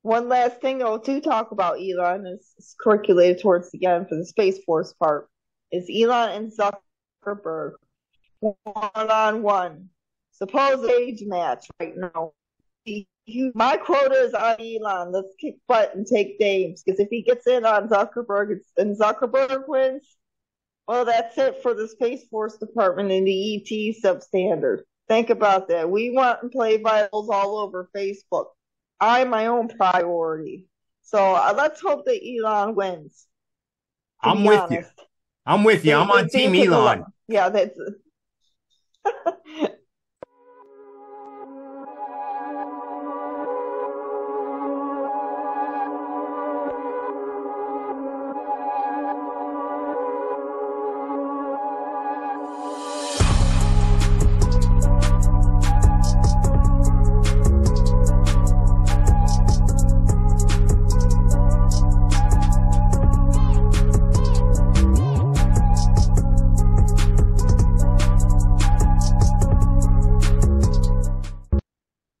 One last thing though to talk about Elon is curriculated towards the end for the Space Force part is Elon and Zuckerberg one on one. Suppose age match right now. My quota is on Elon. Let's kick butt and take names because if he gets in on Zuckerberg and Zuckerberg wins, well, that's it for the Space Force Department and the ET substandard. Think about that. We want to play vitals all over Facebook. I'm my own priority. So let's hope that Elon wins. I'm with you. I'm with you. I'm on Team Elon. Yeah, that's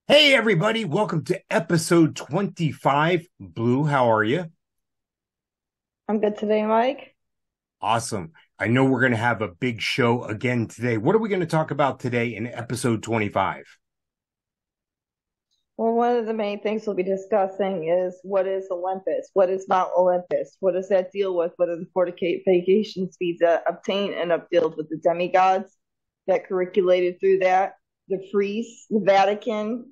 Hey, everybody. Welcome to episode 25. Blue, how are you? I'm good today, Mike. Awesome. I know we're going to have a big show again today. What are we going to talk about today in episode 25? Well, one of the main things we'll be discussing is what is Olympus? What is Mount Olympus? What does that deal with? What are the fortification speeds that obtain and deals with the demigods that curriculated through that? The priests, the Vatican,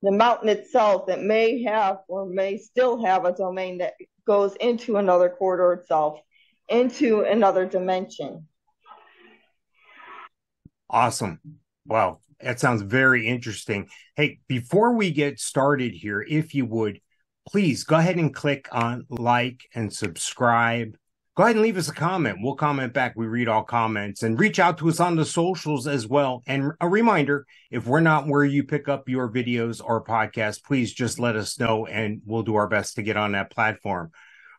the mountain itself that may have or may still have a domain that goes into another corridor itself, into another dimension. Awesome. Wow, that sounds very interesting. Hey, before we get started here, if you would, please go ahead and click on like and subscribe. Go ahead and leave us a comment. We'll comment back. We read all comments and reach out to us on the socials as well. And a reminder, if we're not where you pick up your videos or podcasts, please just let us know and we'll do our best to get on that platform.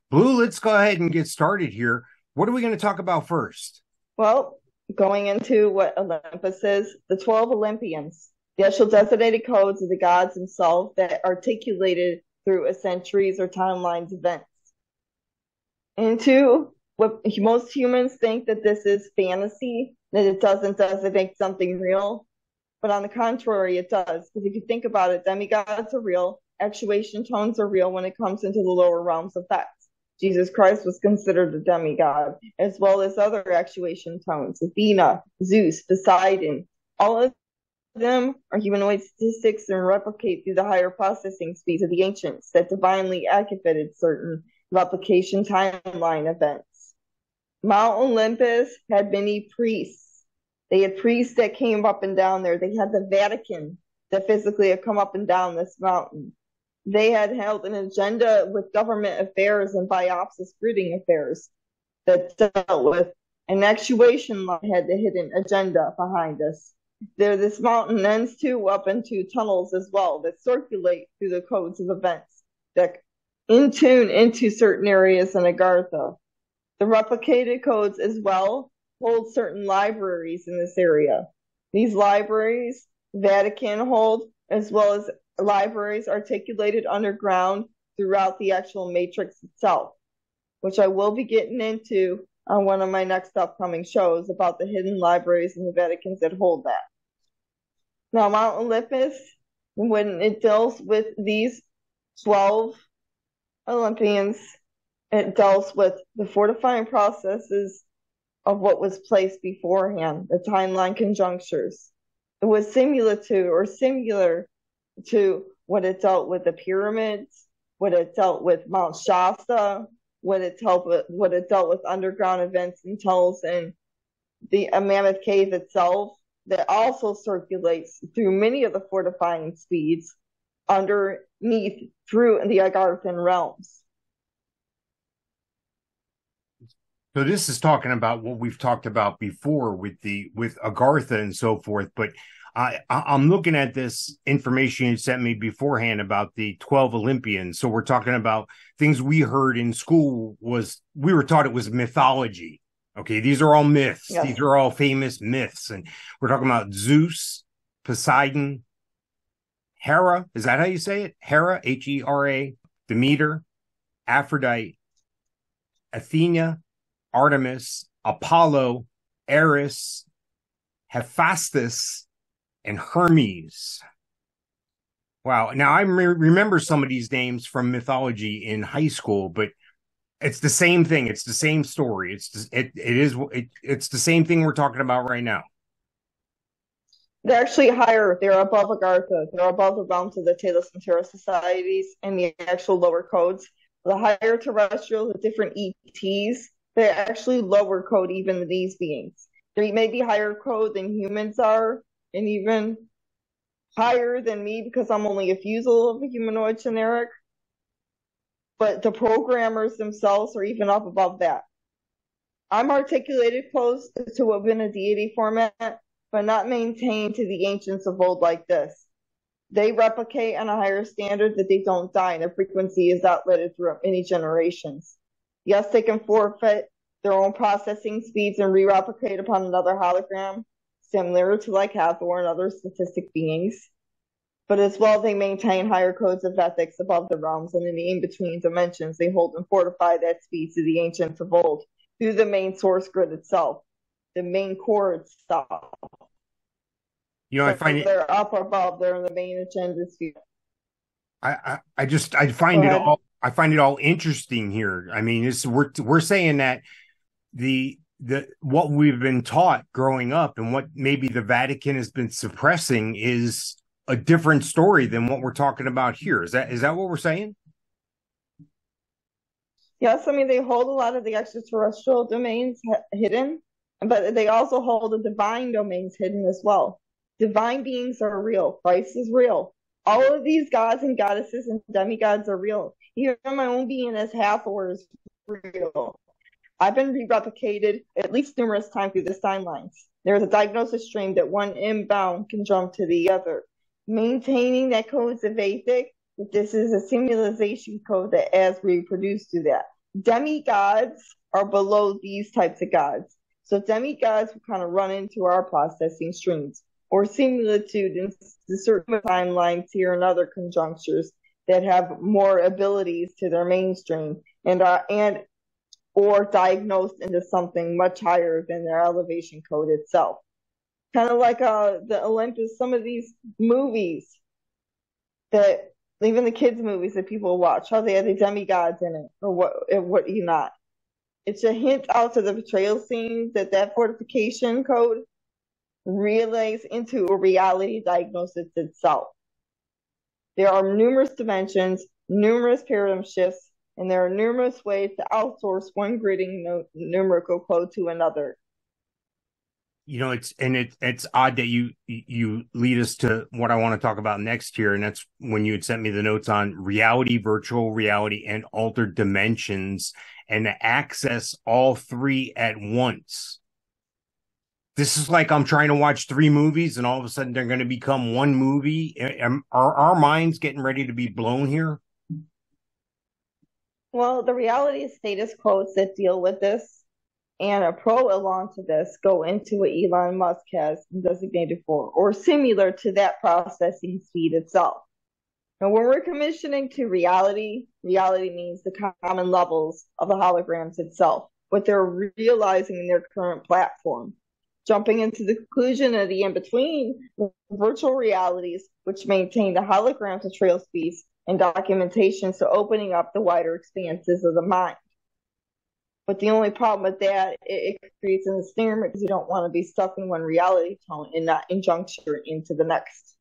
Blue, let's go ahead and get started here. What are we going to talk about first? Well, going into what Olympus is, the 12 Olympians, the actual designated codes of the gods themselves that articulated through a centuries or timelines events. Into what most humans think that this is fantasy, that it doesn't designate something real. But on the contrary, it does. Because if you think about it, demigods are real, actuation tones are real when it comes into the lower realms of facts. Jesus Christ was considered a demigod, as well as other actuation tones, Athena, Zeus, Poseidon. All of them are humanoid statistics and replicate through the higher processing speeds of the ancients that divinely activated certain replication timeline events. Mount Olympus had many priests. They had priests that came up and down there. They had the Vatican that physically had come up and down this mountain. They had held an agenda with government affairs and biopsis breeding affairs that dealt with an actuation line had the hidden agenda behind us. This mountain ends too up into tunnels as well that circulate through the codes of events that in tune into certain areas in Agartha. The replicated codes as well hold certain libraries in this area. These libraries, Vatican hold, as well as libraries articulated underground throughout the actual matrix itself, which I will be getting into on one of my next upcoming shows about the hidden libraries in the Vaticans that hold that. Now, Mount Olympus, when it deals with these 12 Olympians, it deals with the fortifying processes of what was placed beforehand, the timeline conjunctures. It was similar to what it dealt with the pyramids, what it dealt with Mount Shasta, what it dealt with underground events and tunnels and the Mammoth Cave itself that also circulates through many of the fortifying speeds underneath through the Agarthan realms. So this is talking about what we've talked about before with Agartha and so forth, but I'm looking at this information you sent me beforehand about the 12 Olympians. So we're talking about things we heard in school we were taught it was mythology. Okay, these are all myths. Yes. These are all famous myths. And we're talking about Zeus, Poseidon, Hera. Is that how you say it? Hera, Hera. Demeter, Aphrodite, Athena, Artemis, Apollo, Eris, Hephaestus, and Hermes. Wow. Now, I remember some of these names from mythology in high school, but it's the same thing. It's the same story. It's the same thing we're talking about right now. They're actually higher. They're above Agartha. They're above the realms of the Talos and Terra societies and the actual lower codes. The higher terrestrials, the different ETs, they're actually lower code even than these beings. They may be higher code than humans are, and even higher than me because I'm only a fusel of a humanoid generic. But the programmers themselves are even up above that. I'm articulated close to within a deity format, but not maintained to the ancients of old like this. They replicate on a higher standard that they don't die, and their frequency is outlived through many generations. Yes, they can forfeit their own processing speeds and re-replicate upon another hologram, similar to like Hathor and other statistic beings. But as well, they maintain higher codes of ethics above the realms, and in the in-between dimensions, they hold and fortify that speed to the ancients of old through the main source grid itself, the main core itself. You know, I find it. They're up above. They're in the main agenda sphere. I find it all interesting here. I mean, we're saying that the what we've been taught growing up and what maybe the Vatican has been suppressing is a different story than what we're talking about here. Is that what we're saying? Yes, I mean they hold a lot of the extraterrestrial domains hidden, but they also hold the divine domains hidden as well. Divine beings are real. Christ is real. All of these gods and goddesses and demigods are real. Even my own being as Hathor is real. I've been re-replicated at least numerous times through the timelines. There's a diagnosis stream that one inbound can jump to the other. Maintaining that codes of Athic, this is a simulation code that as we produce to that. Demigods are below these types of gods. So demigods will kind of run into our processing streams or similitude in certain timelines here and other conjunctures that have more abilities to their mainstream and or diagnosed into something much higher than their elevation code itself. Kind of like the Olympus, some of these movies that even the kids' movies that people watch, how they have the demigods in it or what you not. It's a hint out to the betrayal scenes that fortification code relays into a reality diagnosis itself. There are numerous dimensions, numerous paradigm shifts, and there are numerous ways to outsource one gridding numerical code to another. You know, it's odd that you lead us to what I want to talk about next here, and that's when you had sent me the notes on reality, virtual reality, and altered dimensions, and to access all three at once. This is like I'm trying to watch three movies, and all of a sudden they're going to become one movie. Are our minds getting ready to be blown here? Well, the reality status quotes that deal with this and a pro-Elon to this go into what Elon Musk has designated for, or similar to that processing speed itself. And when we're commissioning to reality means the common levels of the holograms itself, what they're realizing in their current platform. Jumping into the conclusion of the in-between, virtual realities, which maintain the holograms of trail speeds and documentation, so opening up the wider expanses of the mind. But the only problem with that, it creates an ensnarement because you don't want to be stuck in one reality tone and not injuncture into the next.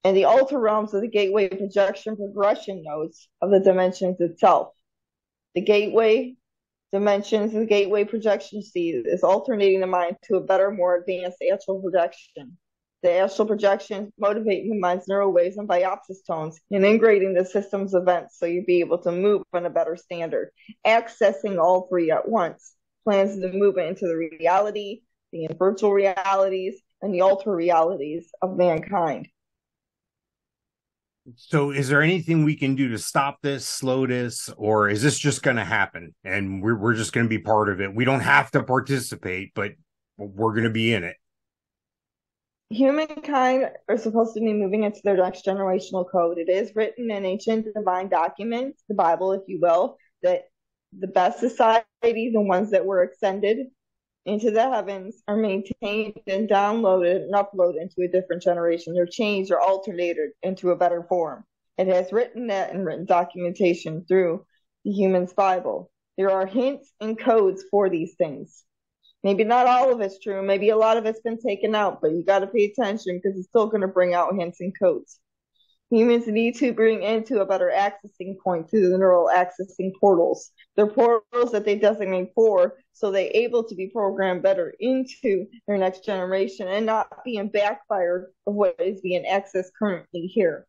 And the alter realms of the gateway projection progression nodes of the dimensions itself. The gateway dimensions of the gateway projection seed is alternating the mind to a better, more advanced astral projection. The astral projections motivate the mind's neural waves and biopsis tones and integrating the system's events so you'll be able to move on a better standard, accessing all three at once. Plans the movement into the reality, the virtual realities, and the alter realities of mankind. So is there anything we can do to stop this, slow this, or is this just going to happen and we're just going to be part of it? We don't have to participate, but we're going to be in it. Humankind are supposed to be moving into their next generational code. It is written in ancient divine documents, the Bible, if you will, that the best society, the ones that were ascended into the heavens, are maintained and downloaded and uploaded into a different generation. They're changed or alternated into a better form. It has written that in written documentation through the human's Bible. There are hints and codes for these things. Maybe not all of it's true. Maybe a lot of it's been taken out, but you got to pay attention because it's still going to bring out hints and codes. Humans need to bring into a better accessing point through the neural accessing portals. They're portals that they designate for, so they're able to be programmed better into their next generation and not being backfired of what is being accessed currently here.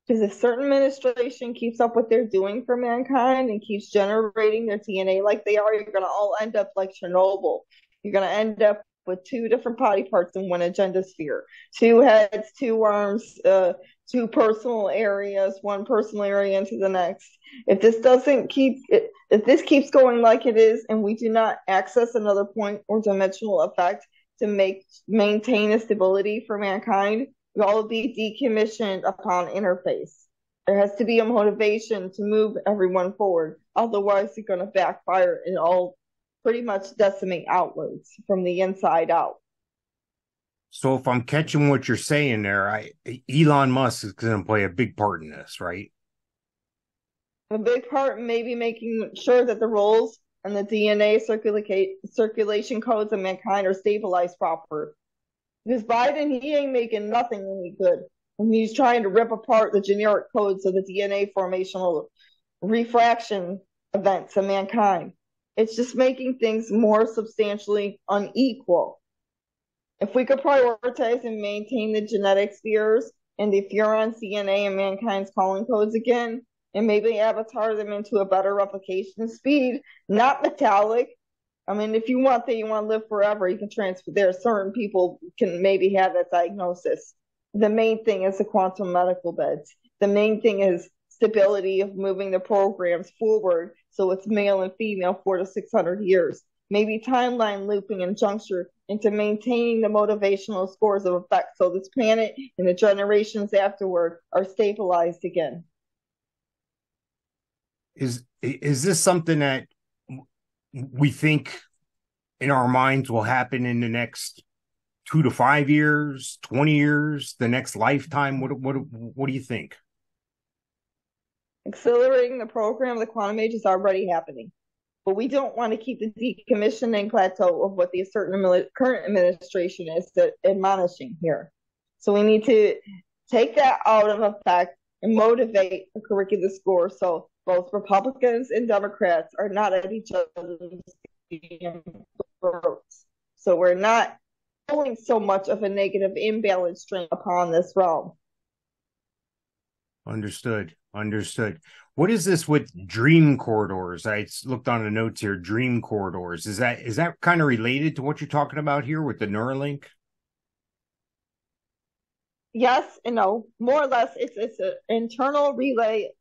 Because if certain administration keeps up what they're doing for mankind and keeps generating their DNA like they are, you're going to all end up like Chernobyl. You're going to end up with two different body parts in one agenda sphere, two heads, two arms, two personal areas, one personal area into the next. If this keeps going like it is, and we do not access another point or dimensional effect to maintain a stability for mankind, we all be decommissioned upon interface. There has to be a motivation to move everyone forward. Otherwise, it's going to backfire and all pretty much decimate outwards from the inside out. So if I'm catching what you're saying there, Elon Musk is going to play a big part in this, right? A big part in maybe making sure that the rules and the DNA circulation codes of mankind are stabilized proper. Because Biden, he ain't making nothing any good. And he's trying to rip apart the generic codes of the DNA formational refraction events of mankind. It's just making things more substantially unequal. If we could prioritize and maintain the genetic spheres and the furon's DNA and mankind's calling codes again, and maybe avatar them into a better replication speed, not metallic. I mean, if you want to live forever, you can transfer there. Certain people can maybe have that diagnosis. The main thing is the quantum medical beds. The main thing is stability of moving the programs forward so it's male and female 400 to 600 years. Maybe timeline looping and juncture into maintaining the motivational scores of effect so this planet and the generations afterward are stabilized again. Is this something that we think in our minds will happen in the next 2 to 5 years, 20 years, the next lifetime? What do you think? Accelerating the program of the quantum age is already happening. But we don't want to keep the decommissioning plateau of what the current administration is admonishing here. So we need to take that out of effect and motivate the curricular score so both Republicans and Democrats are not at each other's throats. So we're not pulling so much of a negative imbalance strain upon this realm. Understood. What is this with dream corridors? I looked on the notes here, dream corridors. Is that kind of related to what you're talking about here with the Neuralink? Yes and no. More or less, it's an internal relay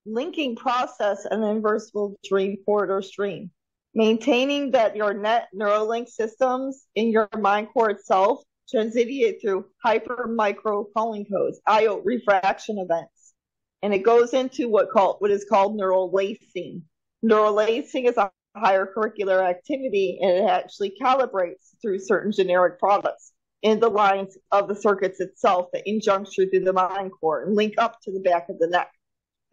linking process and inversible dream corridor stream. Maintaining that your net Neuralink systems in your mind core itself transitate through hyper micro calling codes, IO refraction events. And it goes into what is called neural lacing. Neural lacing is a higher curricular activity, and it actually calibrates through certain generic products in the lines of the circuits itself that injuncture through the mind core and link up to the back of the neck.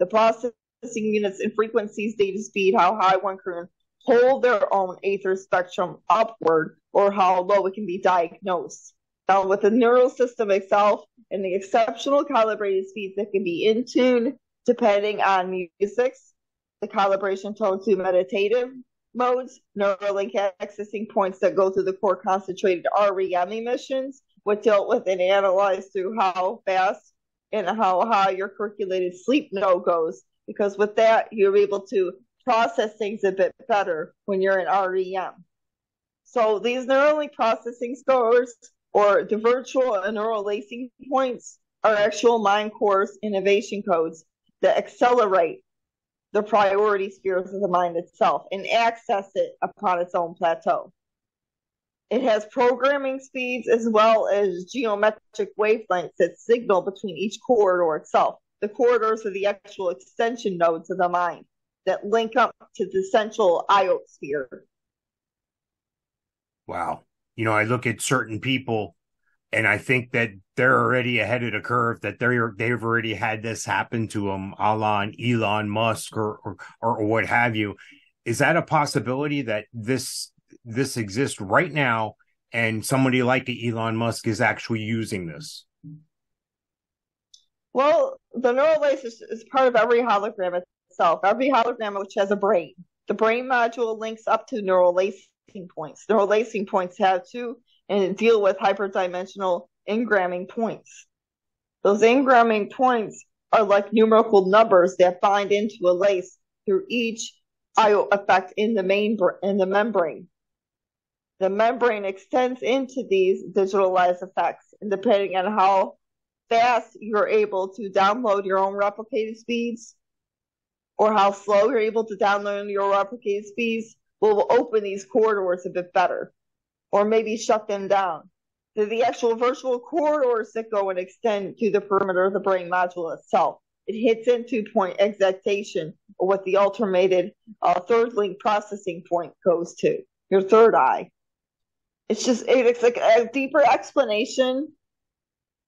The processing units and frequencies, data speed, how high one can hold their own ether spectrum upward, or how low it can be diagnosed. Now, with the neural system itself and the exceptional calibrated speeds that can be in tune depending on musics, the calibration tone to meditative modes, Neuralink accessing points that go through the core concentrated REM emissions, what dealt with and analyzed through how fast and how high your curriculated sleep node goes. Because with that, you're able to process things a bit better when you're in REM. So these Neuralink processing scores, or the virtual and neural lacing points, are actual mind course innovation codes that accelerate the priority spheres of the mind itself and access it upon its own plateau. It has programming speeds as well as geometric wavelengths that signal between each corridor itself. The corridors are the actual extension nodes of the mind that link up to the central iosphere. Wow. I look at certain people and I think that they're already ahead of the curve, that they've already had this happen to them, a la Elon Musk or what have you. Is that a possibility that this exists right now and somebody like Elon Musk is actually using this? Well, the neural lace is part of every hologram itself. Every hologram which has a brain. The brain module links up to neural lacing points. Neural lacing points have to and deal with hyperdimensional engramming points. Those engramming points are like numerical numbers that bind into a lace through each IO effect in the membrane. The membrane extends into these digitalized effects, and depending on how fast you're able to download your own replicated speeds or how slow you're able to download your replicated speeds will open these corridors a bit better or maybe shut them down. The actual virtual corridors that go and extend to the perimeter of the brain module itself. It hits into point excitation or what the ultimated third link processing point goes to, your third eye. It's like a deeper explanation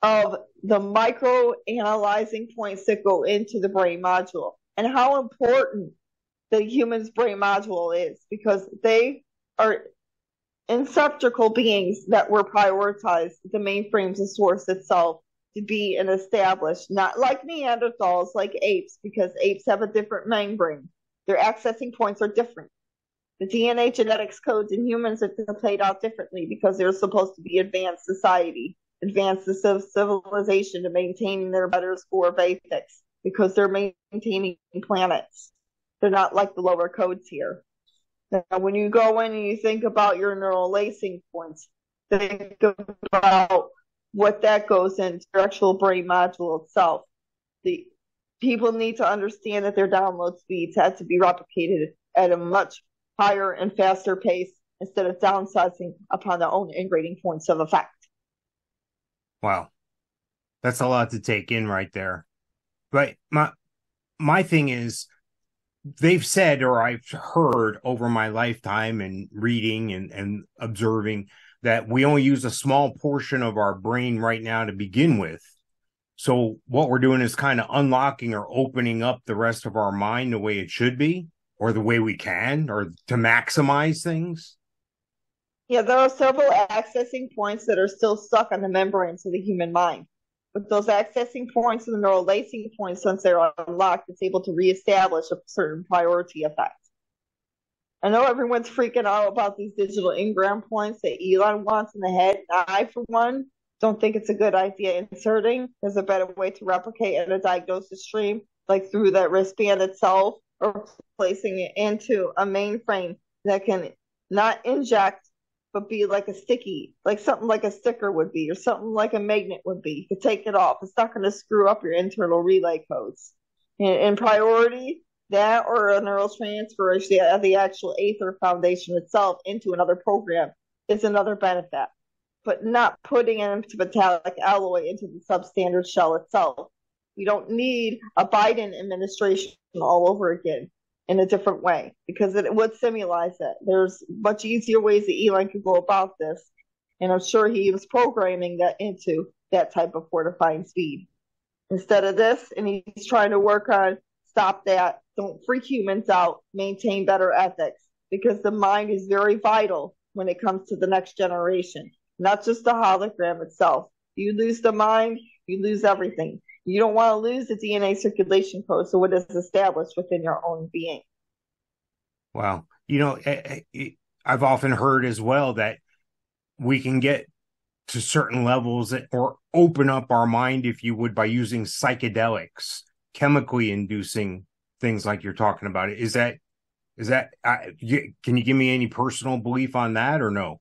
of the micro analyzing points that go into the brain module and how important the human's brain module is, because they are inceptrical beings that were prioritized, the mainframes of source itself, to be an established, not like Neanderthals, like apes, because apes have a different membrane. Their accessing points are different. The DNA genetics codes in humans are played out differently because they're supposed to be advanced society, advanced civilization to maintain their better score of ethics because they're maintaining planets. They're not like the lower codes here. Now, when you go in and you think about your neural lacing points, think about what that goes into your actual brain module itself. The people need to understand that their download speeds have to be replicated at a much higher and faster pace instead of downsizing upon their own integrating points of effect. Wow. That's a lot to take in right there. But my thing is, they've said, or I've heard over my lifetime and reading and observing, that we only use a small portion of our brain right now to begin with. So what we're doing is kind of unlocking or opening up the rest of our mind the way it should be, or the way we can, or to maximize things. Yeah, there are several accessing points that are still stuck on the membranes of the human mind. With those accessing points and the neural lacing points, once they're unlocked, it's able to reestablish a certain priority effect. I know everyone's freaking out about these digital engram points that Elon wants in the head. I, for one, don't think it's a good idea inserting. There's a better way to replicate in a diagnosis stream, like through that wristband itself, or placing it into a mainframe that can not inject but be like a sticky, like something like a sticker would be, or something like a magnet would be. You can take it off. It's not going to screw up your internal relay codes. In priority, that or a neural transfer of the actual Aether Foundation itself into another program is another benefit. But not putting it into metallic alloy into the substandard shell itself. We don't need a Biden administration all over again in a different way, because it would simulate it. There's much easier ways that Elon could go about this, and I'm sure he was programming that into that type of fortifying speed. Instead of this, and he's trying to work on stop that, don't freak humans out, maintain better ethics, because the mind is very vital when it comes to the next generation, not just the hologram itself. You lose the mind, you lose everything. You don't want to lose the DNA circulation code, so what is established within your own being. Wow. I've often heard as well that we can get to certain levels or open up our mind, if you would, by using psychedelics, chemically inducing things like you're talking about. Can you give me any personal belief on that or no?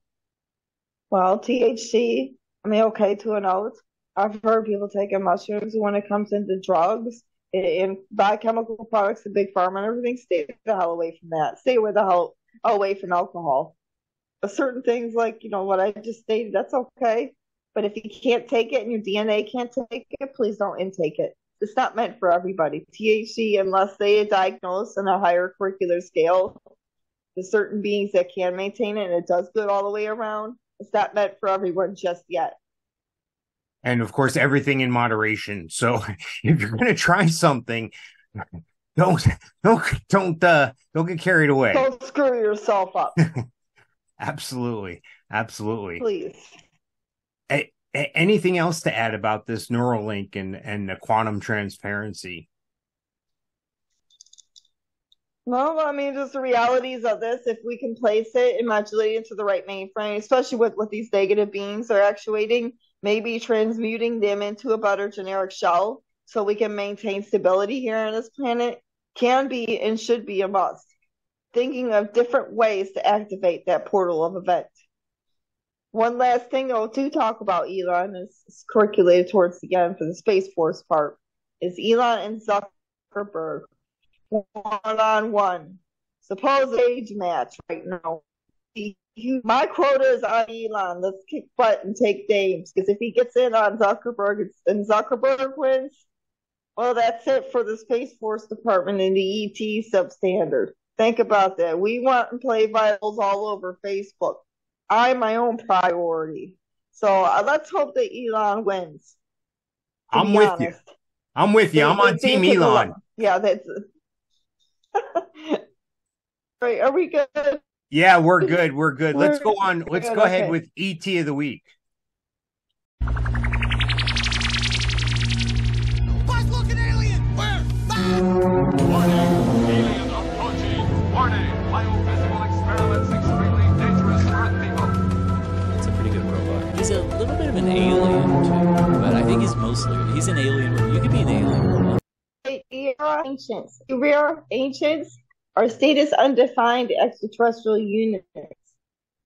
Well, THC, okay to an oath. I've heard people taking mushrooms when it comes into drugs and biochemical products, the big pharma and everything. Stay the hell away from that. Stay the hell away from alcohol. certain things like, what I just stated, that's okay. But if you can't take it and your DNA can't take it, please don't intake it. It's not meant for everybody. THC, unless they diagnose on a higher curricular scale, there's certain beings that can maintain it and it does good all the way around. It's not meant for everyone just yet. And of course, everything in moderation. So if you're going to try something, don't get carried away. Don't screw yourself up. Absolutely. Please. Anything else to add about this Neuralink and the quantum transparency? No, I mean, just the realities of this. If we can place it and modulate it into the right mainframe, especially with what these negative beings are actuating, maybe transmuting them into a better generic shell so we can maintain stability here on this planet, can be and should be a must. Thinking of different ways to activate that portal of event. One last thing to talk about Elon is curriculated towards the end for the Space Force part, is Elon and Zuckerberg one-on-one. Supposed age match right now. My quota is on Elon. Let's kick butt and take names, because if he gets in on Zuckerberg and Zuckerberg wins, well, that's it for the Space Force Department and the ET substandard. Think about that. We want to play vitals all over Facebook. I'm my own priority. So let's hope that Elon wins. I'm with you. I'm on Team Elon. Yeah, that's. Right, are we good? Yeah, we're good. Let's go on. Let's go ahead with ET of the week. Buzz-looking alien! Where? Warning! Alien approaching! Warning! Biophysical experiments extremely dangerous for Earth people. That's a pretty good robot. He's a little bit of an alien, too. But I think he's an alien. You could be an alien robot. Ancients are status undefined extraterrestrial units.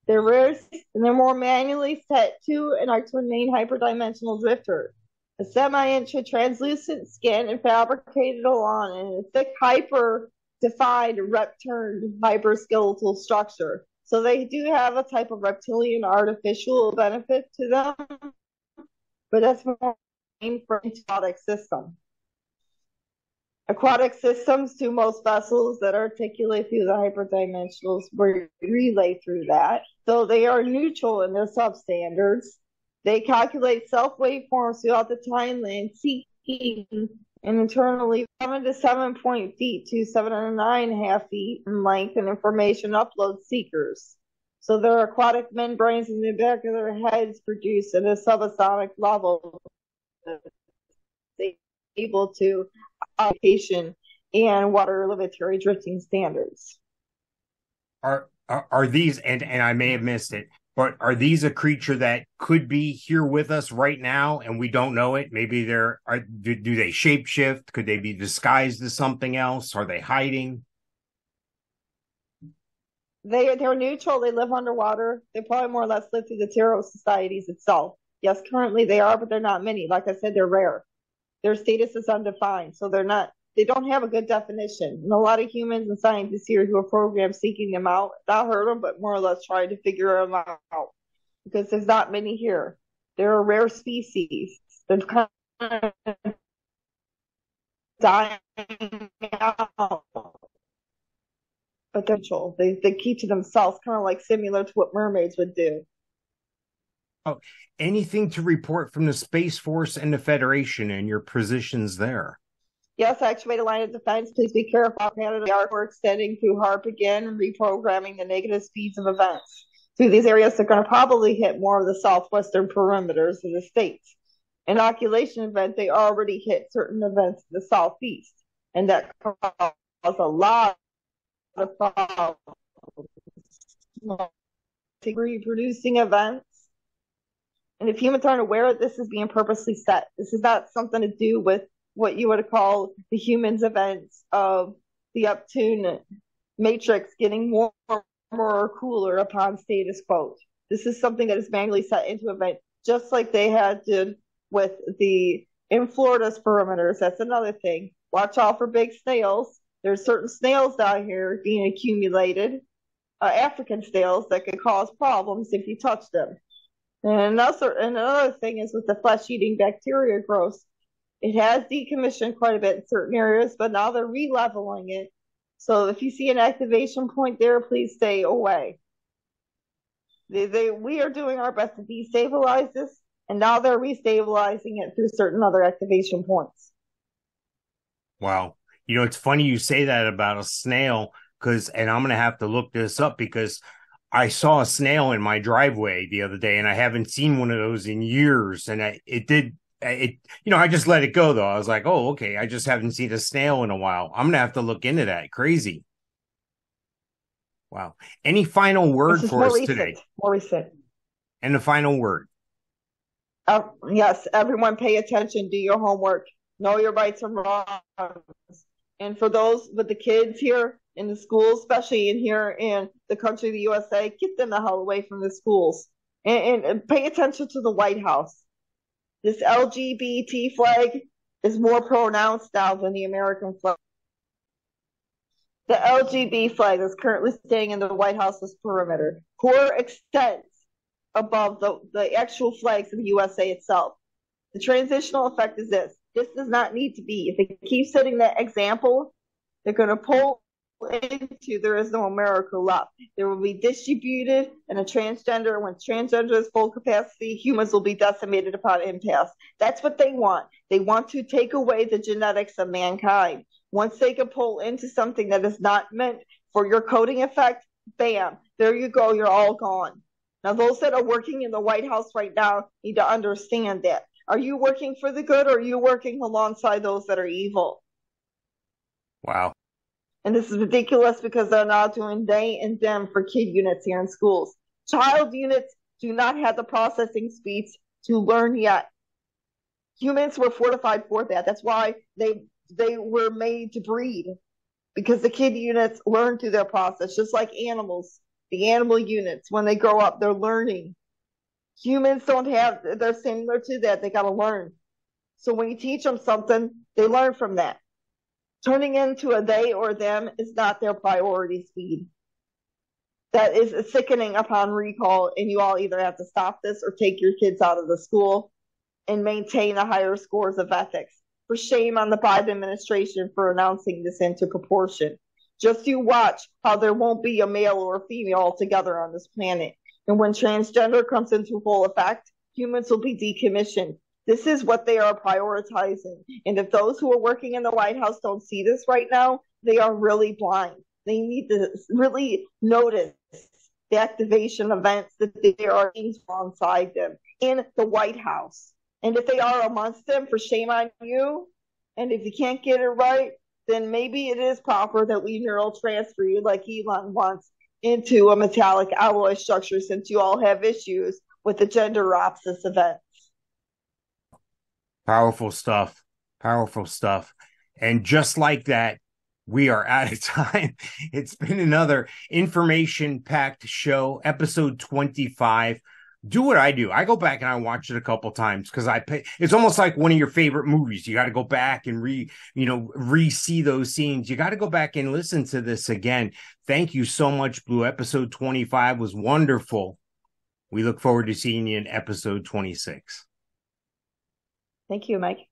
They're rare and they're more manually set to an Arcturian hyperdimensional drifter. A semi-intra-translucent skin and fabricated along in a thick hyper-defined repturned hyperskeletal structure. So they do have a type of reptilian artificial benefit to them, but that's more for an aquatic system. Aquatic systems to most vessels that articulate through the hyperdimensionals relay through that. So they are neutral in their substandards. They calculate self-waveforms throughout the timeline, seeking and internally 7 to 7 feet to 7.5 feet in length and information upload seekers. So their aquatic membranes in the back of their heads produce at a subsonic level able to application and water limitory drifting standards. Are these, and I may have missed it, but are these a creature that could be here with us right now and we don't know it? Maybe do they shapeshift? Could they be disguised as something else? Are they hiding? They're neutral. They live underwater. They probably more or less live through the Terror Societies itself. Yes, currently they are, but they're not many. Like I said, they're rare. Their status is undefined, so they don't have a good definition. And a lot of humans and scientists here who are programmed seeking them out, not hurt them, but more or less trying to figure them out, because there's not many here. They're a rare species. They're kind of dying out, but they're neutral. They keep to themselves, kind of like similar to what mermaids would do. Oh, anything to report from the Space Force and the Federation and your positions there? Yes, activate a line of defense. Please be careful. Canada, the arc, we're extending through HARP again and reprogramming the negative speeds of events. Through these areas, they're going to probably hit more of the southwestern perimeters of the states. Inoculation event, they already hit certain events in the southeast, and that caused a lot of problems. Reproducing events. And if humans aren't aware, this is being purposely set. This is not something to do with what you would call the humans' events of the Uptune matrix getting warmer or cooler upon status quo. This is something that is manually set into event, just like they had did with the in Florida's perimeters. That's another thing. Watch out for big snails. There's certain snails down here being accumulated. African snails that could cause problems if you touch them. And another thing is with the flesh-eating bacteria growth, it has decommissioned quite a bit in certain areas, but now they're re-leveling it. So if you see an activation point there, please stay away. We are doing our best to destabilize this, and now they're restabilizing it through certain other activation points. Wow. You know, it's funny you say that about a snail, and I'm going to have to look this up because I saw a snail in my driveway the other day, and I haven't seen one of those in years. And I just let it go, though. I was like, oh, okay, I just haven't seen a snail in a while. I'm going to have to look into that. Crazy. Wow. Any final word for us today? More recent. And the final word. Yes, everyone pay attention, do your homework, know your rights and wrongs. And for those with the kids here in the schools, especially here in the country of the USA, get them the hell away from the schools. And pay attention to the White House. This LGBT flag is more pronounced now than the American flag. The LGBT flag is currently staying in the White House's perimeter. Core extends above the actual flags of the USA itself. The transitional effect is this. This does not need to be. If it keeps setting that example, they're going to pull into there is no America left. There will be distributed and a transgender. When transgender is full capacity, humans will be decimated upon impasse. That's what they want. They want to take away the genetics of mankind. Once they can pull into something that is not meant for your coding effect, bam, there you go, you're all gone. Now, those that are working in the White House right now need to understand that. Are you working for the good, or are you working alongside those that are evil? Wow. And this is ridiculous because they're now doing they and them for kid units here in schools. Child units do not have the processing speeds to learn yet. Humans were fortified for that. That's why they were made to breed, because the kid units learn through their process, just like animals. The animal units, when they grow up, they're learning. Humans they're similar to that. They got to learn. So when you teach them something, they learn from that. Turning into a they or them is not their priority speed. That is sickening upon recall, and you all either have to stop this or take your kids out of the school and maintain a higher scores of ethics. For shame on the Biden administration for announcing this into proportion. Just you watch how there won't be a male or a female altogether on this planet. And when transgender comes into full effect, humans will be decommissioned. This is what they are prioritizing. And if those who are working in the White House don't see this right now, they are really blind. They need to really notice the activation events that there are things alongside them in the White House. And if they are amongst them, for shame on you. And if you can't get it right, then maybe it is proper that we neural transfer you like Elon wants into a metallic alloy structure, since you all have issues with the gender opposite events. Powerful stuff. Powerful stuff. And just like that, we are out of time. It's been another information-packed show, episode 25. Do what I do. I go back and I watch it a couple times because it's almost like one of your favorite movies. You got to go back and re-see those scenes. You got to go back and listen to this again. Thank you so much, Blue. Episode 25 was wonderful. We look forward to seeing you in episode 26. Thank you, Mike.